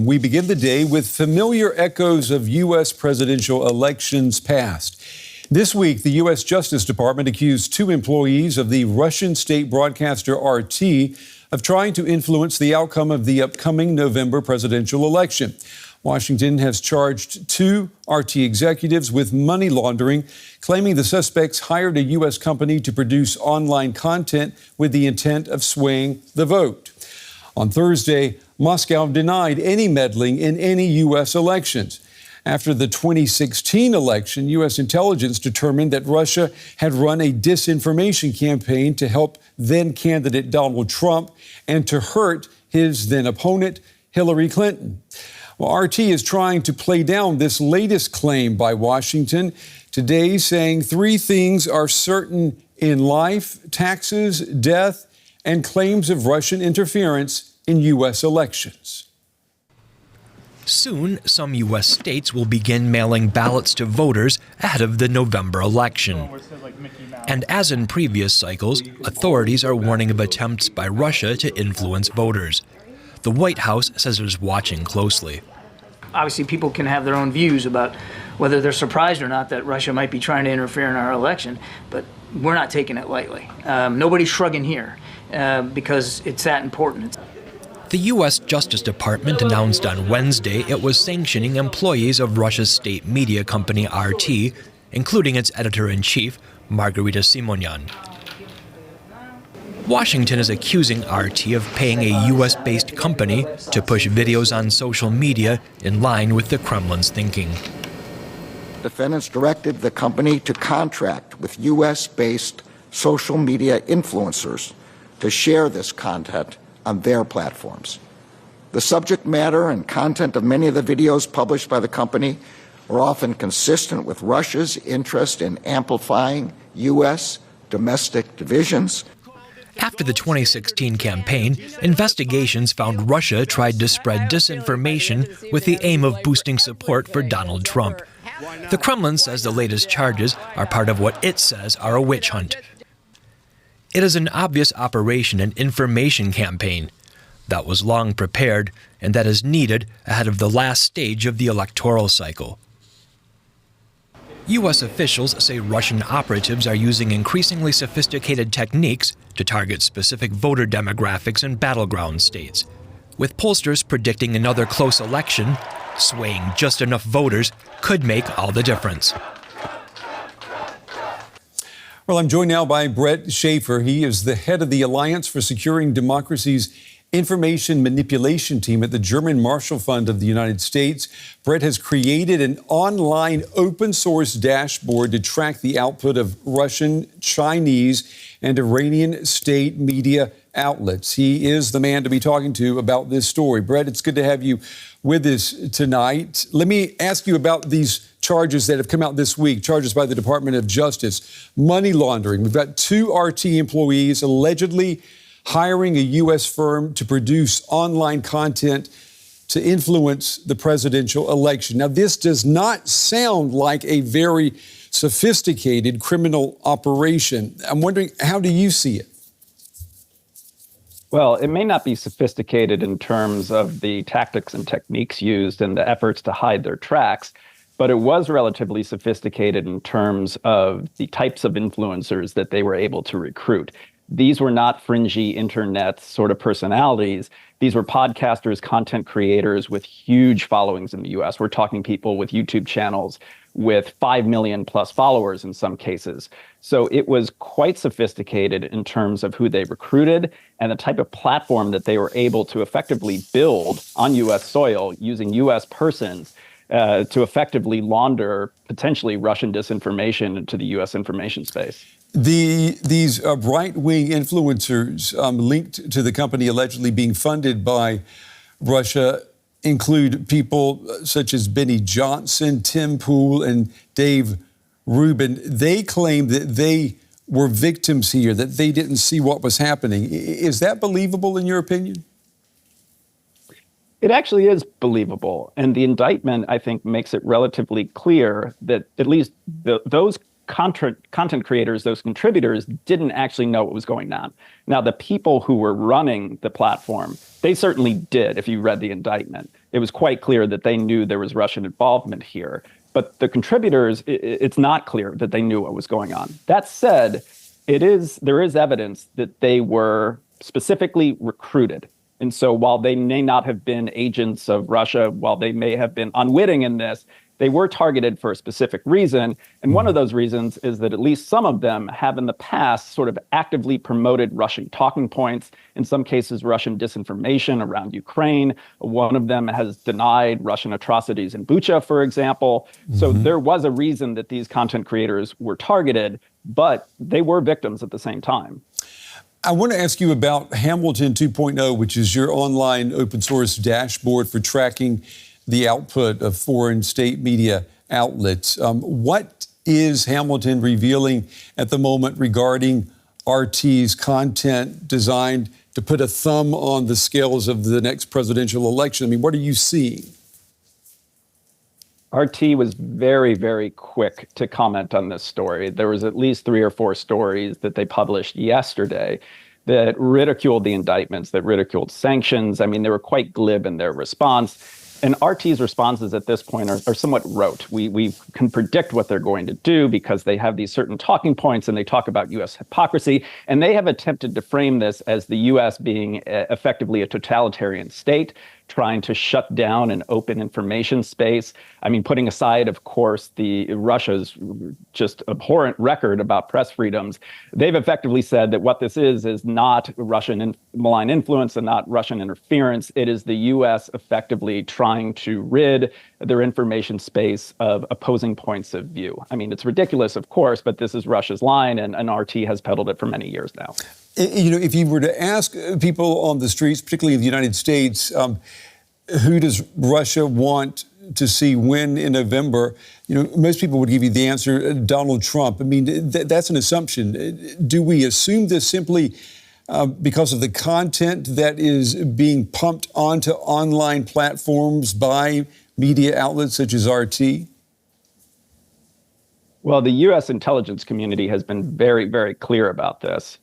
We begin the day with familiar echoes of U.S. presidential elections past. This week, the U.S. Justice Department accused two employees of the Russian state broadcaster RT of trying to influence the outcome of the upcoming November presidential election. Washington has charged two RT executives with money laundering, claiming the suspects hired a U.S. company to produce online content with the intent of swaying the vote. On Thursday, Moscow denied any meddling in any U.S. elections. After the 2016 election, U.S. intelligence determined that Russia had run a disinformation campaign to help then-candidate Donald Trump and to hurt his then-opponent, Hillary Clinton. Well, RT is trying to play down this latest claim by Washington today, saying three things are certain in life: taxes, death, and claims of Russian interference in U.S. elections. Soon, some U.S. states will begin mailing ballots to voters ahead of the November election. And as in previous cycles, authorities are warning of attempts by Russia to influence voters. The White House says it is watching closely. Obviously, people can have their own views about whether they're surprised or not that Russia might be trying to interfere in our election, but we're not taking it lightly. Nobody's shrugging here because it's that important. The U.S. Justice Department announced on Wednesday it was sanctioning employees of Russia's state media company RT, including its editor-in-chief, Margarita Simonyan. Washington is accusing RT of paying a U.S.-based company to push videos on social media in line with the Kremlin's thinking. Defendants directed the company to contract with U.S.-based social media influencers to share this content on their platforms. The subject matter and content of many of the videos published by the company were often consistent with Russia's interest in amplifying U.S. domestic divisions. After the 2016 campaign, investigations found Russia tried to spread disinformation with the aim of boosting support for Donald Trump. The Kremlin says the latest charges are part of what it says are a witch hunt. It is an obvious operation and information campaign that was long prepared and that is needed ahead of the last stage of the electoral cycle. U.S. officials say Russian operatives are using increasingly sophisticated techniques to target specific voter demographics in battleground states, with pollsters predicting another close election, swaying just enough voters could make all the difference. Well, I'm joined now by Bret Schafer. He is the head of the Alliance for Securing Democracy's Information Manipulation Team at the German Marshall Fund of the United States. Bret has created an online open source dashboard to track the output of Russian, Chinese, and Iranian state media outlets. He is the man to be talking to about this story. Bret, it's good to have you with us tonight. Let me ask you about these charges that have come out this week, charges by the Department of Justice. Money laundering. We've got two RT employees allegedly hiring a U.S. firm to produce online content to influence the presidential election. Now, this does not sound like a very sophisticated criminal operation. I'm wondering, how do you see it? Well, it may not be sophisticated in terms of the tactics and techniques used and the efforts to hide their tracks, but it was relatively sophisticated in terms of the types of influencers that they were able to recruit. These were not fringy internet sort of personalities. These were podcasters, content creators with huge followings in the US. We're talking people with YouTube channels with 5 million plus followers in some cases. So it was quite sophisticated in terms of who they recruited and the type of platform that they were able to effectively build on US soil using US persons to effectively launder potentially Russian disinformation into the US information space. These right-wing influencers linked to the company allegedly being funded by Russia include people such as Benny Johnson, Tim Pool, and Dave Rubin. They claim that they were victims here, that they didn't see what was happening. Is that believable in your opinion? It actually is believable. And the indictment, I think, makes it relatively clear that at least those content creators, those contributors, didn't actually know what was going on. Now, the people who were running the platform, they certainly did, if you read the indictment. it was quite clear that they knew there was Russian involvement here. But the contributors, it's not clear that they knew what was going on. That said, there is evidence that they were specifically recruited. And so while they may not have been agents of Russia, while they may have been unwitting in this, they were targeted for a specific reason. And one of those reasons is that at least some of them have in the past sort of actively promoted Russian talking points, in some cases Russian disinformation around Ukraine. One of them has denied Russian atrocities in Bucha, for example. So there was a reason that these content creators were targeted, but they were victims at the same time. I want to ask you about Hamilton 2.0, which is your online open source dashboard for tracking the output of foreign state media outlets. What is Hamilton revealing at the moment regarding RT's content designed to put a thumb on the scales of the next presidential election? I mean, what are you seeing? RT was very, very quick to comment on this story. There was at least 3 or 4 stories that they published yesterday that ridiculed the indictments, that ridiculed sanctions. I mean, they were quite glib in their response. And RT's responses at this point are somewhat rote. We can predict what they're going to do because they have these certain talking points and they talk about U.S. hypocrisy. And they have attempted to frame this as the U.S. being effectively a totalitarian state, trying to shut down an open information space. I mean, putting aside, of course, the Russia's just abhorrent record about press freedoms, they've effectively said that what this is not Russian malign influence and not Russian interference. It is the U.S. effectively trying to rid their information space of opposing points of view. I mean, it's ridiculous, of course, but this is Russia's line, and RT has peddled it for many years now. You know, if you were to ask people on the streets, particularly in the United States, who does Russia want to see win in November, you know, most people would give you the answer, Donald Trump. I mean, that's an assumption. Do we assume this simply because of the content that is being pumped onto online platforms by media outlets such as RT? Well, the U.S. intelligence community has been very, very clear about this.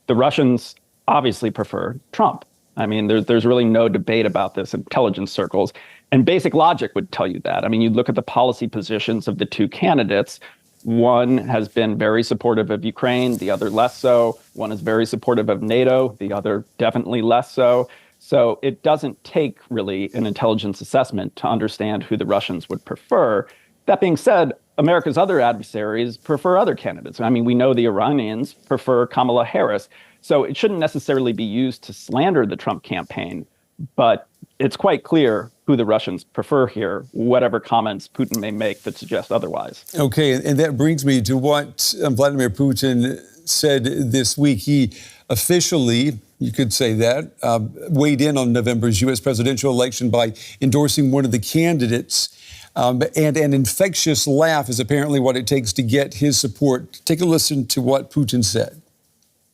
The Russians obviously prefer Trump. I mean, there's really no debate about this in intelligence circles. And basic logic would tell you that. I mean, you look at the policy positions of the 2 candidates. One has been very supportive of Ukraine, the other less so. One is very supportive of NATO, the other definitely less so. So it doesn't take really an intelligence assessment to understand who the Russians would prefer. That being said, America's other adversaries prefer other candidates. I mean, we know the Iranians prefer Kamala Harris. So it shouldn't necessarily be used to slander the Trump campaign, but it's quite clear who the Russians prefer here, whatever comments Putin may make that suggest otherwise. Okay, and that brings me to what Vladimir Putin said this week. He officially, you could say that, weighed in on November's U.S. presidential election by endorsing one of the candidates. And an infectious laugh is apparently what it takes to get his support. Take a listen to what Putin said.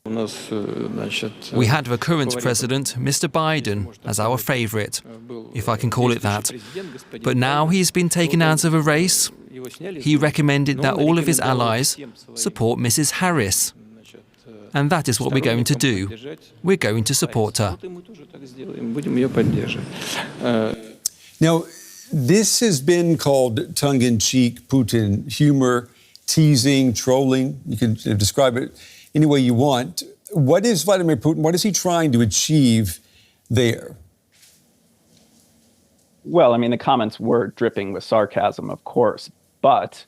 We had the current president, Mr. Biden, as our favourite, if I can call it that. But now he's been taken out of a race. He recommended that all of his allies support Mrs. Harris. And that is what we're going to do. We're going to support her. Now, this has been called tongue-in-cheek Putin humor, teasing, trolling. You can describe it any way you want. What is Vladimir Putin, what is he trying to achieve there? Well, I mean, the comments were dripping with sarcasm, of course, but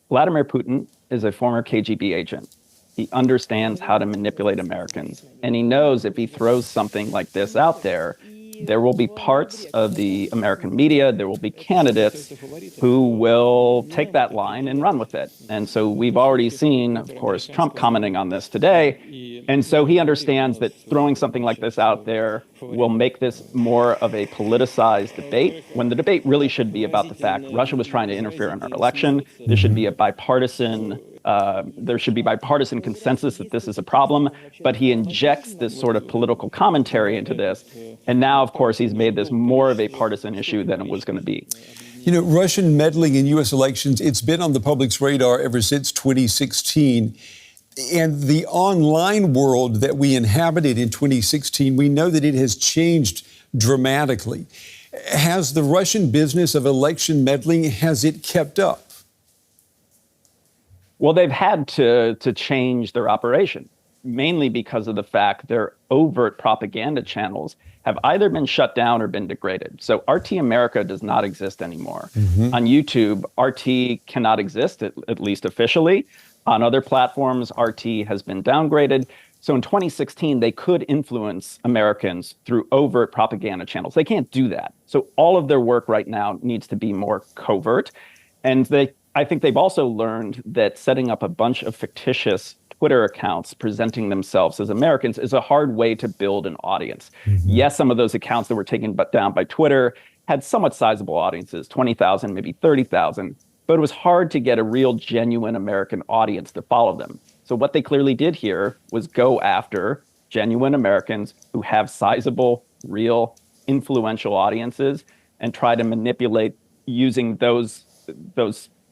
Vladimir Putin is a former KGB agent. He understands how to manipulate Americans, and he knows if he throws something like this out there, there will be parts of the American media, there will be candidates who will take that line and run with it. And so we've already seen, of course, Trump commenting on this today. And so he understands that throwing something like this out there will make this more of a politicized debate, when the debate really should be about the fact Russia was trying to interfere in our election. There should be a bipartisan consensus that this is a problem, but he injects this sort of political commentary into this. And now, of course, he's made this more of a partisan issue than it was going to be. You know, Russian meddling in U.S. elections, it's been on the public's radar ever since 2016. And the online world that we inhabited in 2016, we know that it has changed dramatically. Has the Russian business of election meddling, has it kept up? Well, they've had to change their operation, mainly because of the fact their overt propaganda channels have either been shut down or been degraded. So RT America does not exist anymore. On YouTube, RT cannot exist, at least officially. On other platforms, RT has been downgraded. So in 2016, they could influence Americans through overt propaganda channels. They can't do that. So all of their work right now needs to be more covert. And I think they've also learned that setting up a bunch of fictitious Twitter accounts presenting themselves as Americans is a hard way to build an audience. Yes, some of those accounts that were taken down by Twitter had somewhat sizable audiences, 20,000, maybe 30,000, but it was hard to get a real, genuine American audience to follow them. So what they clearly did here was go after genuine Americans who have sizable, real, influential audiences and try to manipulate using those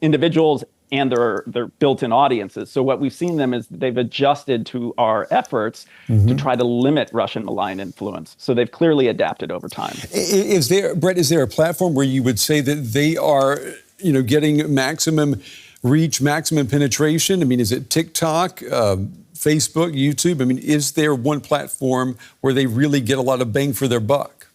individuals and their built-in audiences. So what we've seen them is they've adjusted to our efforts to try to limit Russian malign influence. So they've clearly adapted over time. Bret, is there a platform where you would say that they are, getting maximum reach, maximum penetration? I mean, is it TikTok, Facebook, YouTube? I mean, is there one platform where they really get a lot of bang for their buck?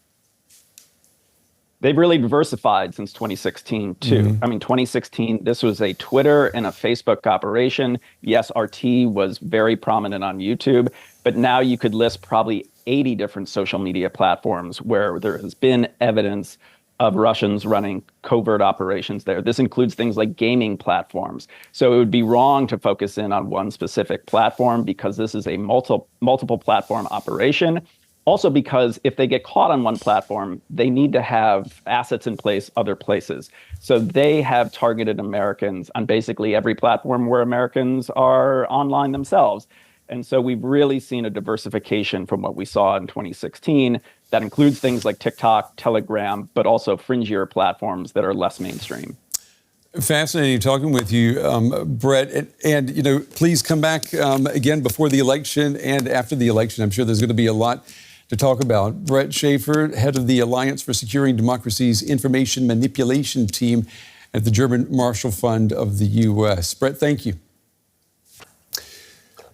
They've really diversified since 2016, too. I mean, 2016, this was a Twitter and a Facebook operation. Yes, RT was very prominent on YouTube, but now you could list probably 80 different social media platforms where there has been evidence of Russians running covert operations there. This includes things like gaming platforms. So it would be wrong to focus in on one specific platform because this is a multiple platform operation. Also because if they get caught on one platform, they need to have assets in place other places. So they have targeted Americans on basically every platform where Americans are online themselves. And so we've really seen a diversification from what we saw in 2016. That includes things like TikTok, Telegram, but also fringier platforms that are less mainstream. Fascinating talking with you, Bret. And please come back again before the election and after the election. I'm sure there's going to be a lot to talk about. Bret Schafer, head of the Alliance for Securing Democracy's Information Manipulation Team at the German Marshall Fund of the U.S. Bret, thank you.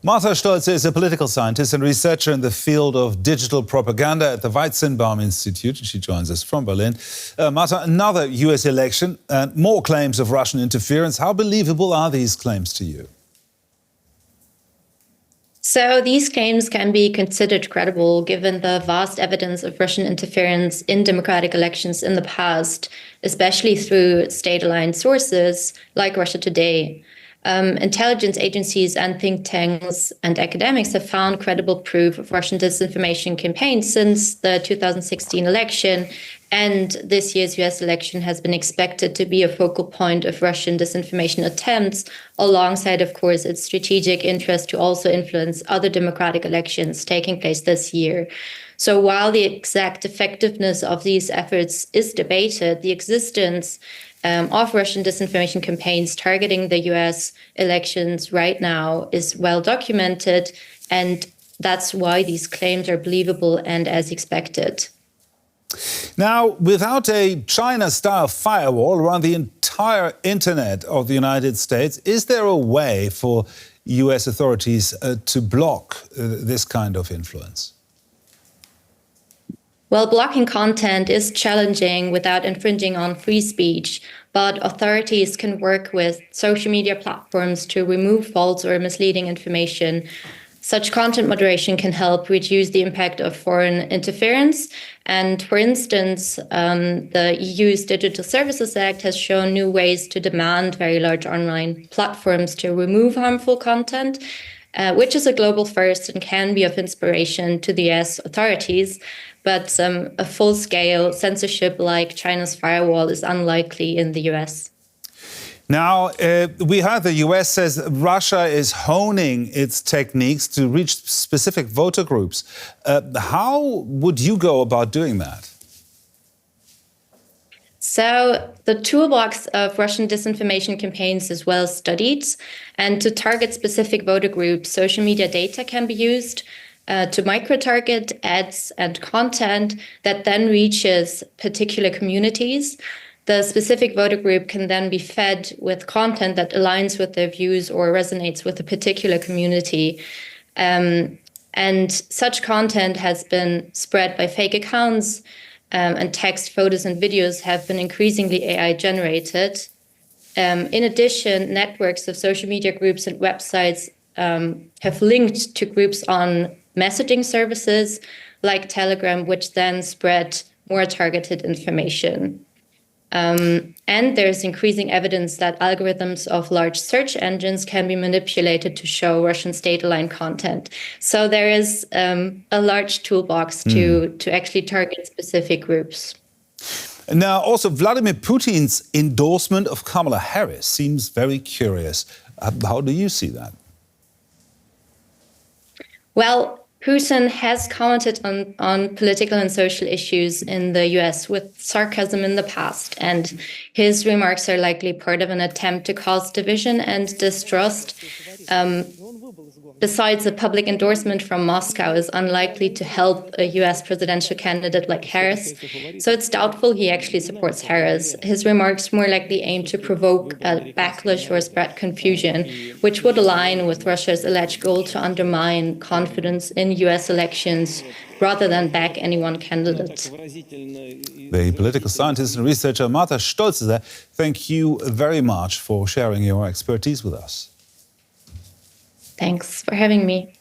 Martha Stolze is a political scientist and researcher in the field of digital propaganda at the Weizenbaum Institute. She joins us from Berlin. Martha, another U.S. election and more claims of Russian interference. How believable are these claims to you? So these claims can be considered credible given the vast evidence of Russian interference in democratic elections in the past, especially through state-aligned sources like Russia Today. Intelligence agencies and think tanks and academics have found credible proof of Russian disinformation campaigns since the 2016 election, and this year's US election has been expected to be a focal point of Russian disinformation attempts, alongside, of course, its strategic interest to also influence other democratic elections taking place this year. So while the exact effectiveness of these efforts is debated, the existence of Russian disinformation campaigns targeting the US elections right now is well documented, and that's why these claims are believable and as expected. Now, without a China-style firewall around the entire internet of the United States, is there a way for US authorities to block this kind of influence? Well, blocking content is challenging without infringing on free speech, but authorities can work with social media platforms to remove false or misleading information. Such content moderation can help reduce the impact of foreign interference. And for instance, the EU's Digital Services Act has shown new ways to demand very large online platforms to remove harmful content, which is a global first and can be of inspiration to the US authorities. But a full-scale censorship like China's firewall is unlikely in the US. Now, we heard the US says Russia is honing its techniques to reach specific voter groups. How would you go about doing that? So the toolbox of Russian disinformation campaigns is well studied, and to target specific voter groups, social media data can be used. to micro-target ads and content that then reaches particular communities. The specific voter group can then be fed with content that aligns with their views or resonates with a particular community. And such content has been spread by fake accounts, and text, photos, and videos have been increasingly AI generated. In addition, networks of social media groups and websites have linked to groups on messaging services like Telegram, which then spread more targeted information. And there's increasing evidence that algorithms of large search engines can be manipulated to show Russian state-aligned content. So there is a large toolbox to actually target specific groups. Now, also, Vladimir Putin's endorsement of Kamala Harris seems very curious. How do you see that? Well, Putin has commented on political and social issues in the US with sarcasm in the past, and his remarks are likely part of an attempt to cause division and distrust. Besides, a public endorsement from Moscow is unlikely to help a US presidential candidate like Harris, so it's doubtful he actually supports Harris. His remarks more likely aim to provoke a backlash or spread confusion, which would align with Russia's alleged goal to undermine confidence in US elections rather than back any one candidate. The political scientist and researcher Marta Stolze, thank you very much for sharing your expertise with us. Thanks for having me.